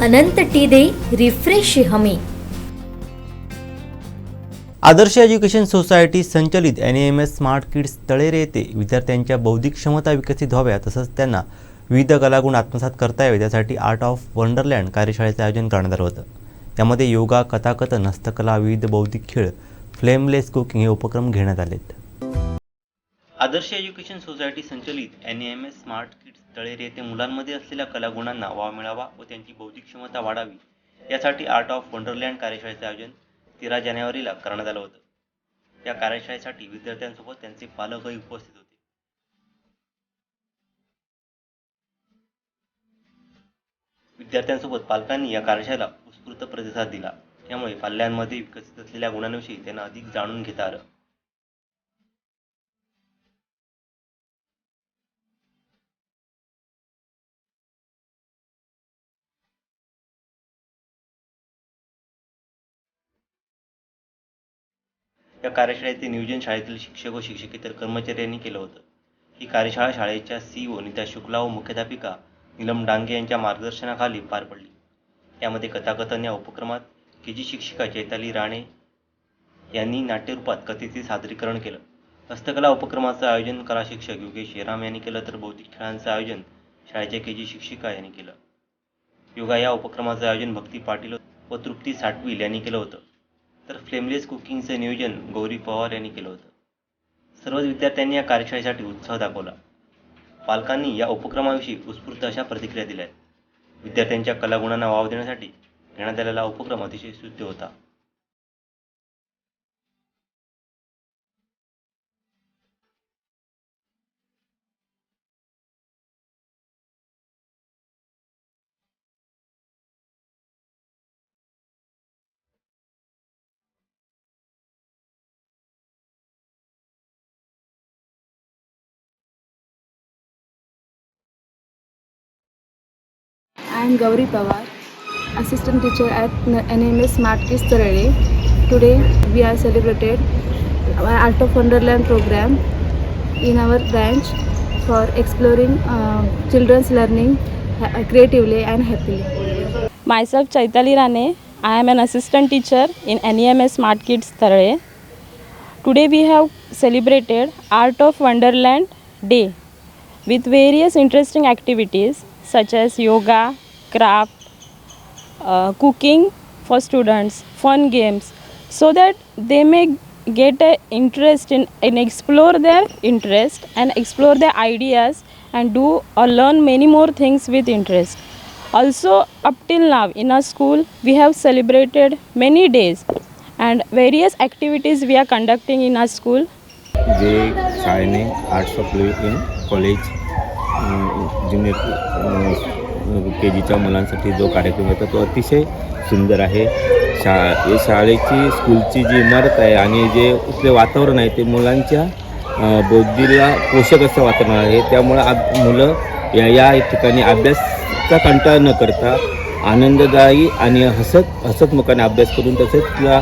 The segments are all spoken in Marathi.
अनंत टी दे रिफ्रेश हमी. आदर्श एज्युकेशन सोसायटी संचलित NAMS स्मार्ट किड्स तळेरे येथे विद्यार्थ्यांच्या बौद्धिक क्षमता विकसित व्हाव्या तसंच त्यांना विविध कलागुण आत्मसात करता यावे त्यासाठी आर्ट ऑफ वंडरलँड कार्यशाळेचे आयोजन करण्यात आलं होतं. यामध्ये योगा, कथाकथन, हस्तकला, विविध बौद्धिक खेळ, फ्लेमलेस कुकिंग हे उपक्रम घेण्यात आलेत. आदर्श एज्युकेशन सोसायटी संचलित NAMS स्मार्ट किड्स तळेरे येथे मुलांमध्ये असलेल्या कलागुणांना वाव मिळावा व त्यांची बौद्धिक क्षमता वाढावी यासाठी आर्ट ऑफ वंडरलँड कार्यशाळेचे आयोजन 13 जानेवारीला करण्यात आलं होतं. या कार्यशाळेसाठी विद्यार्थ्यांसोबत त्यांचे पालकही उपस्थित होते. विद्यार्थ्यांसोबत पालकांनी या कार्यशाळेला उत्स्फूर्त प्रतिसाद दिला. त्यामुळे पाल्यांमध्ये विकसित असलेल्या गुणांविषयी त्यांना अधिक जाणून घेता आलं. या कार्यशाळेचे नियोजन शाळेतील शिक्षक व शिक्षकेतर कर्मचाऱ्यांनी केलं होतं. ही कार्यशाळा शाळेच्या CEO नीता शुक्ला व मुख्याध्यापिका नीलम डांगे यांच्या मार्गदर्शनाखाली पार पडली. यामध्ये कथाकथन या उपक्रमात KG शिक्षिका चैताली राणे यांनी नाट्यरूपात कथेचे सादरीकरण केलं. हस्तकला उपक्रमाचं आयोजन कला शिक्षक योगेश शेराम यांनी केलं तर बौद्धिक खेळांचं आयोजन शाळेच्या KG शिक्षिका यांनी केलं. योगा या उपक्रमाचं आयोजन भक्ती पाटील व तृप्ती साटविल यांनी केलं होतं. तर फ्लेमलेस कुकिंगचं नियोजन गौरी पवार यांनी केलं होतं. सर्वच विद्यार्थ्यांनी या कार्यशाळेसाठी उत्साह दाखवला. पालकांनी या उपक्रमाविषयी उत्स्फूर्त अशा प्रतिक्रिया दिल्या आहेत. विद्यार्थ्यांच्या कलागुणांना वाव देण्यासाठी घेण्यात आलेला उपक्रम अतिशय स्तुत्य होता. I am Gauri Pawar, assistant teacher at NAMS Smart Kids Tarare. Today we are celebrated Art of Wonderland program in our branch for exploring children's learning creatively and happily. Myself Chaitali Rane, I am an assistant teacher in NAMS Smart Kids Tarare. Today we have celebrated Art of Wonderland Day with various interesting activities such as yoga, craft, cooking for students, fun games, so that they may get an interest in explore their interest and explore their ideas and do or learn many more things with interest. Also up till now in our school we have celebrated many days and various activities we are conducting in our school. जे शाळेने arts of living in college junior KGच्या मुलांसाठी जो कार्यक्रम होता तो अतिशय सुंदर आहे. शाळेची स्कूलची जी इमारत आहे आणि जे इथले वातावरण आहे ते मुलांच्या बुद्धीला पोषक असं वातावरण आहे. त्यामुळं मुलं या ठिकाणी अभ्यासाचा कंटाळा न करता आनंददायी आणि हसत मुखाने अभ्यास करून तसेच तिला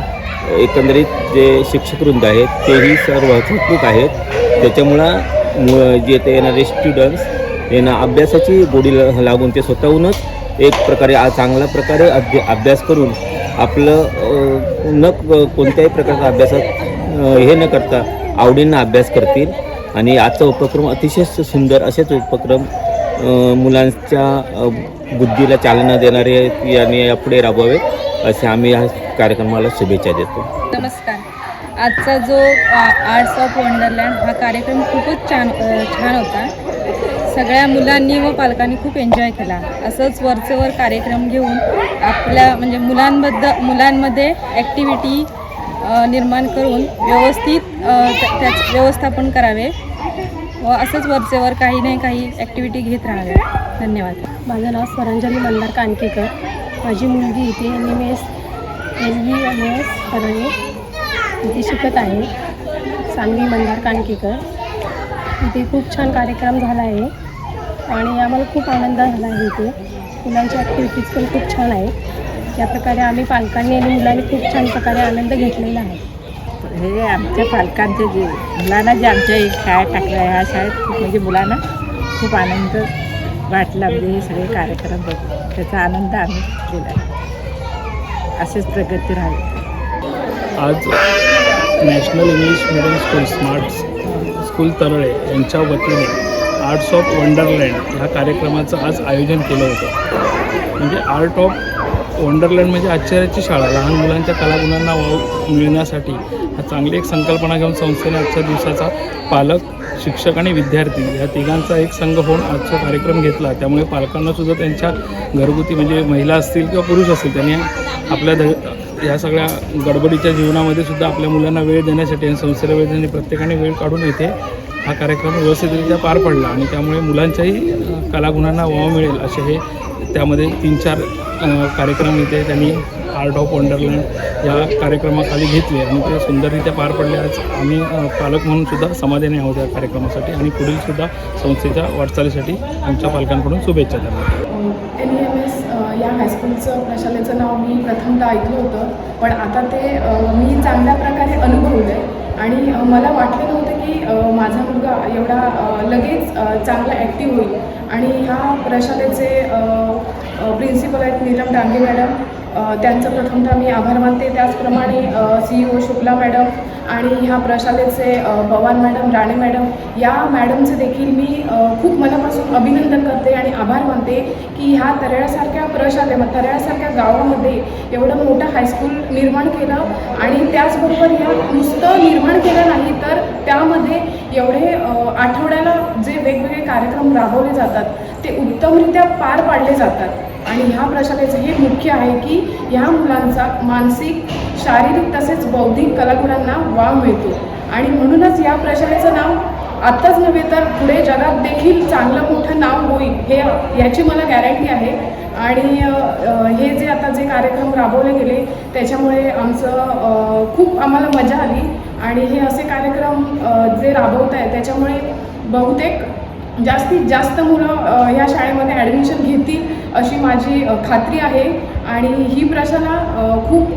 एकंदरीत जे शिक्षकवृंद आहेत तेही सर्व हसमुख आहेत. त्याच्यामुळं जे ते येणारे स्टुडंट्स यांना अभ्यासाची गोडी लागून ते स्वतःहूनच एक प्रकारे चांगल्या प्रकारे अभ्यास करून आपलं कोणत्याही प्रकारचा अभ्यासात हे न करता आवडीनं अभ्यास करतील. आणि आजचा उपक्रम अतिशय सुंदर असेच उपक्रम मुलांच्या बुद्धीला चालना देणारे यांनी यापुढे राबवावेत असे आम्ही या कार्यक्रमाला शुभेच्छा देतो. नमस्कार. आजचा जो आर्ट्स ऑफ वंडरलँड हा कार्यक्रम खूपच छान होता. सगळ्या मुलांनी व पालकांनी खूप एन्जॉय केला. असंच वरचेवर कार्यक्रम घेऊन आपल्या म्हणजे मुलांमध्ये ॲक्टिव्हिटी निर्माण करून व्यवस्थित त्याचं व्यवस्थापन करावे व असंच वरचेवर काही नाही काही ॲक्टिव्हिटी घेत राहावे. धन्यवाद. माझं नाव स्वरांजली मंदार कानकेकर. माझी मुलगी इथे NAMS तरळे इथे शिकत आहे. सानवी मंदार कानकेकर. इथे खूप छान कार्यक्रम झाला आहे आणि आम्हाला खूप आनंद झाला आहे. इथे मुलांच्या ॲक्टिव्हिटीज पण खूप छान आहेत. या प्रकारे आम्ही पालकांनी आणि मुलांनी खूप छान प्रकारे आनंद घेतलेला आहे. हे आमच्या पालकांचे जे मुलांना जे आमच्या शाळेत टाकलं आहे ह्या शाळेत खूप म्हणजे मुलांना खूप आनंद वाटला म्हणजे हे सगळे कार्यक्रम बघून. त्याचा आनंद आम्ही केला. असेच प्रगती राहावी. आज national English medium school smart school Tarale यांच्या वतीने आर्ट्स ऑफ वंडरलँड ह्या कार्यक्रमाचं आज आयोजन केलं होतं. म्हणजे आर्ट ऑफ वंडरलँड म्हणजे आश्चर्याची शाळा. लहान मुलांच्या कलागुणांना वाव मिळण्यासाठी हा चांगली एक संकल्पना घेऊन संस्थेने आजच्या दिवसाचा पालक, शिक्षक आणि विद्यार्थी ह्या तिघांचा एक संघ होऊन आजचा कार्यक्रम घेतला. त्यामुळे पालकांनासुद्धा त्यांच्या घरगुती म्हणजे महिला असतील किंवा पुरुष असतील त्यांनी आपल्या या सगळ्या गडबडीच्या जीवनामध्ये सुद्धा आपल्या मुलांना वेळ देण्यासाठी आणि संस्थेला वेळ देण्यासाठी प्रत्येकाने वेळ काढून येथे हा कार्यक्रम व्यवस्थितरित्या पार पडला. आणि त्यामुळे मुलांच्याही कलागुणांना वाव मिळेल असे हे त्यामध्ये 3-4 कार्यक्रम इथे त्यांनी आर्ट ऑफ वंडरलँड या कार्यक्रमाखाली घेतले आणि ते सुंदररित्या पार पडले. आज आम्ही पालक म्हणून सुद्धा समाधानी आहोत या कार्यक्रमासाठी आणि पुढीलसुद्धा संस्थेच्या वाटचालीसाठी आमच्या पालकांकडून शुभेच्छा त्यांना. NEMS या हायस्कूलचं प्रशालेचं नाव मी प्रथमतः ऐकलं होतं, पण आता ते मी चांगल्या प्रकारे अनुभवलं आहे. आणि मला वाटलं नव्हतं की माझा मुलगा एवढा लगेच चांगला ॲक्टिव्ह होईल. आणि ह्या प्रशालेचे प्रिन्सिपल आहेत नीलम डांगे मॅडम, त्यांचं प्रथमतः मी आभार मानते. त्याचप्रमाणे CEO शुक्ला मॅडम आणि ह्या प्रशालेचे पवार मॅडम, राणे मॅडम या मॅडमचं देखील मी खूप मनापासून अभिनंदन करते आणि आभार मानते की ह्या तऱ्यासारख्या तऱ्यासारख्या गावामध्ये एवढं मोठं हायस्कूल निर्माण केलं. आणि त्याचबरोबर ह्या नुसतं निर्माण केलं नाही तर त्यामध्ये एवढे आठवड्याला जे वेगवेगळे कार्यक्रम राबवले जातात ते उत्तमरित्या पार पाडले जातात. आणि ह्या प्रशालेचं हे मुख्य आहे की ह्या मुलांचा मानसिक, शारीरिक तसेच बौद्धिक कलागुणांना वाव मिळतो. आणि म्हणूनच या प्रशालेचं नाव आत्ताच नव्हे तर पुढे जगात देखील चांगलं मोठं नाव होईल याची मला गॅरंटी आहे. आणि हे जे आता जे कार्यक्रम राबवले गेले त्याच्यामुळे आमचं खूप आम्हाला मजा आली. आणि हे असे कार्यक्रम जे राबवत आहे त्याच्यामुळे बहुतेक जास्तीत जास्त मुलं ह्या शाळेमध्ये ॲडमिशन घेतील अशी माझी खात्री आहे. आणि ही प्रशाला खूप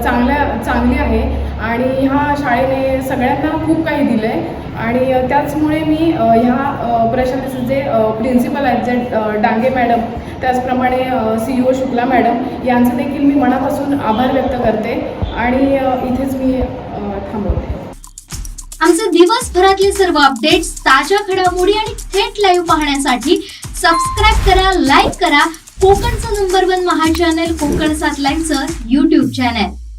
चांगली आहे आणि ह्या शाळेने सगळ्यांना खूप काही दिलं आहे. आणि त्याचमुळे मी ह्या प्रशालेचे जे प्रिन्सिपल आहेत जे डांगे मॅडम, त्याचप्रमाणे CEO शुक्ला मॅडम यांचं देखील मी मनापासून आभार व्यक्त करते. आणि इथेच मी थांबवते. आमचे दिवसभरातले सर्व अपडेट्स, ताज्या घडामोडी आणि थेट लाईव्ह पाहण्यासाठी सबस्क्राईब करा, लाईक करा कोकणचं नंबर 1 महा चॅनल कोकण 7 लाईव्हचं YouTube चॅनल.